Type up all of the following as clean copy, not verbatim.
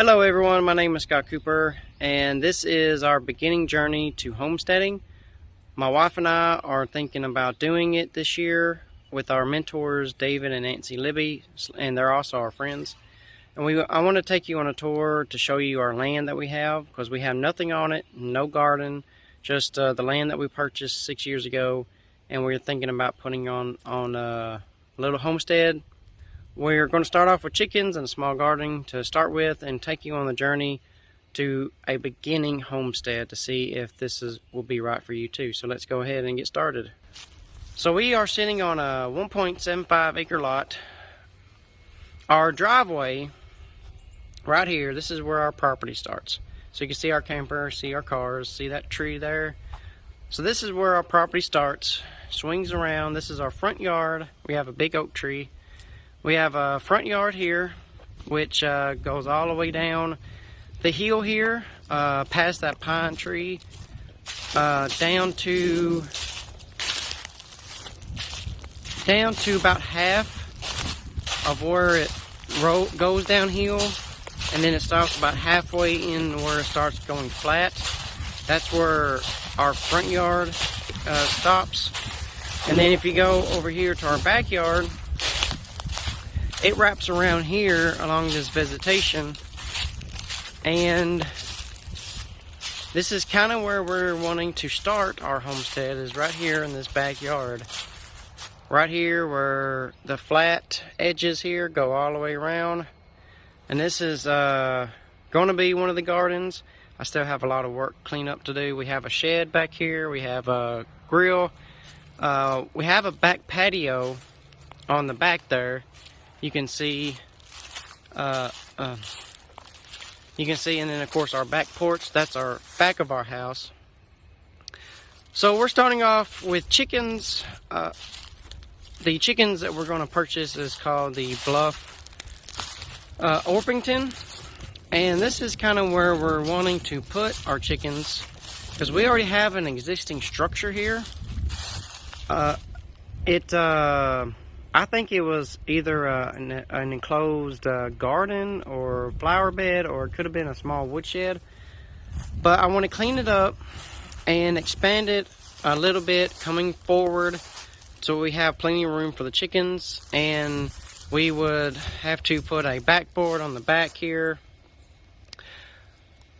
Hello everyone, my name is Scott Cooper and this is our beginning journey to homesteading. My wife and I are thinking about doing it this year with our mentors David and Nancy Libby, and they're also our friends. And I want to take you on a tour to show you our land that we have, because we have nothing on it, no garden, just the land that we purchased 6 years ago, and we're thinking about putting on a little homestead. We're going to start off with chickens and a small garden to start with, and take you on the journey to a beginning homestead to see if this will be right for you too. So let's go ahead and get started. So we are sitting on a 1.75 acre lot. Our driveway right here, this is where our property starts. So you can see our camper, see our cars, see that tree there. So this is where our property starts, swings around. This is our front yard. We have a big oak tree. We have a front yard here, which goes all the way down the hill here, past that pine tree, down to about half of where it goes downhill, and then it stops about halfway in where it starts going flat. That's where our front yard stops. And then if you go over here to our backyard, it wraps around here along this vegetation, and this is kind of where we're wanting to start our homestead, is right here in this backyard. Right here where the flat edges here go all the way around. And this is going to be one of the gardens. I still have a lot of work cleanup to do. We have a shed back here. We have a grill. We have a back patio on the back there. You can see, and then of course our back porch. That's our back of our house. So we're starting off with chickens. The chickens that we're going to purchase is called the Bluff Orpington, and this is kind of where we're wanting to put our chickens, because we already have an existing structure here. I think it was either an enclosed garden or flower bed, or it could have been a small woodshed. But I want to clean it up and expand it a little bit coming forward, so we have plenty of room for the chickens. And we would have to put a backboard on the back here.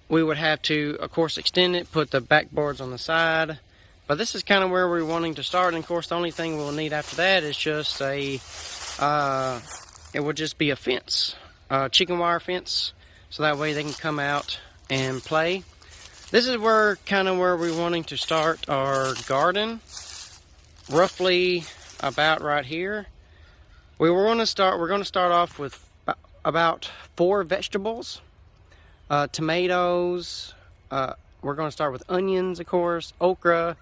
We would have to, of course, extend it, put the backboards on the side. But this is kind of where we're wanting to start, and of course the only thing we'll need after that is just it will just be a fence, chicken wire fence, so that way they can come out and play. This is where we're wanting to start our garden, roughly about right here. We're going to start off with about 4 vegetables, tomatoes. We're going to start with onions, of course, okra.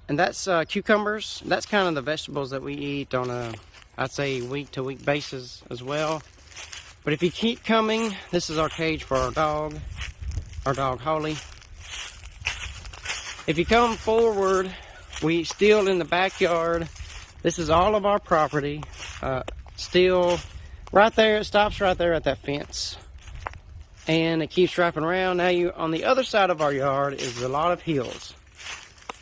And that's cucumbers. That's kind of the vegetables that we eat on a, I'd say, week-to-week basis as well. But if you keep coming, this is our cage for our dog Holly. If you come forward, we still in the backyard. This is all of our property. Still right there, it stops right there at that fence. And it keeps wrapping around. Now on the other side of our yard is a lot of hills.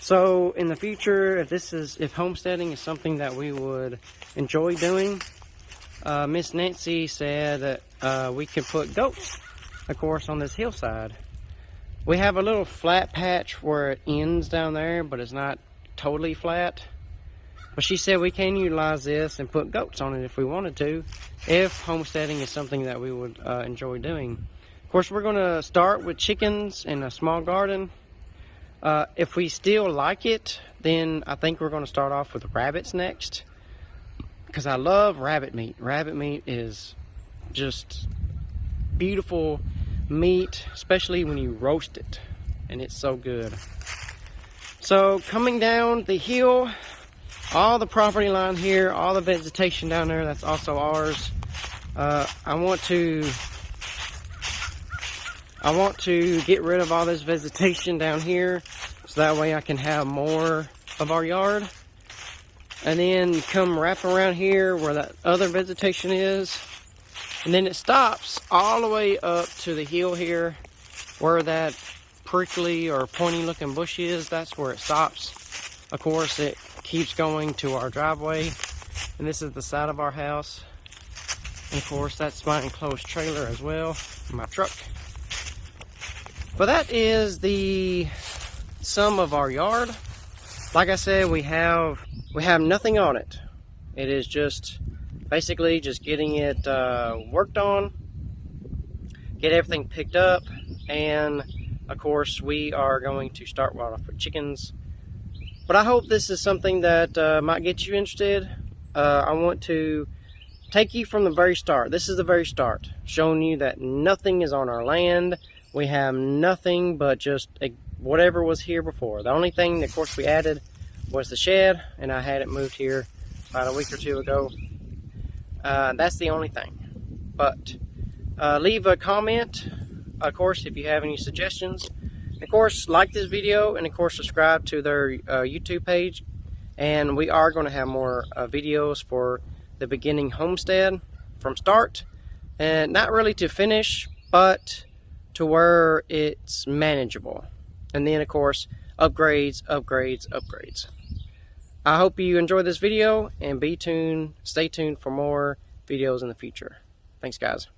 So in the future, if homesteading is something that we would enjoy doing, Miss Nancy said that we could put goats, of course, on this hillside. We have a little flat patch where it ends down there, but it's not totally flat. But she said we can utilize this and put goats on it if we wanted to, if homesteading is something that we would enjoy doing. Of course, we're going to start with chickens in a small garden. If we still like it, then I think we're going to start off with rabbits next, because I love rabbit meat. Rabbit meat is just beautiful meat, especially when you roast it, and it's so good. So coming down the hill, all the property line here, all the vegetation down there, that's also ours. I want to get rid of all this vegetation down here, so that way I can have more of our yard. And then come wrap around here where that other vegetation is, And then it stops all the way up to the hill here where that prickly or pointy looking bush is. That's where it stops. Of course, it keeps going to our driveway, and this is the side of our house. And of course, that's my enclosed trailer as well, my truck. But that is the sum of our yard. Like I said, we have nothing on it. It is just basically just getting it worked on, get everything picked up, and of course we are going to start wild off with chickens. But I hope this is something that might get you interested. I want to take you from the very start. This is the very start, showing you that nothing is on our land. We have nothing but just whatever was here before. The only thing that, of course, we added was the shed, and I had it moved here about a week or two ago. That's the only thing. But leave a comment, of course, if you have any suggestions. Of course, like this video, and of course, subscribe to their YouTube page. And we are going to have more videos for the beginning homestead from start, and not really to finish, but to where it's manageable. And then, of course, upgrades, upgrades, upgrades. I hope you enjoyed this video, and stay tuned for more videos in the future. Thanks, guys.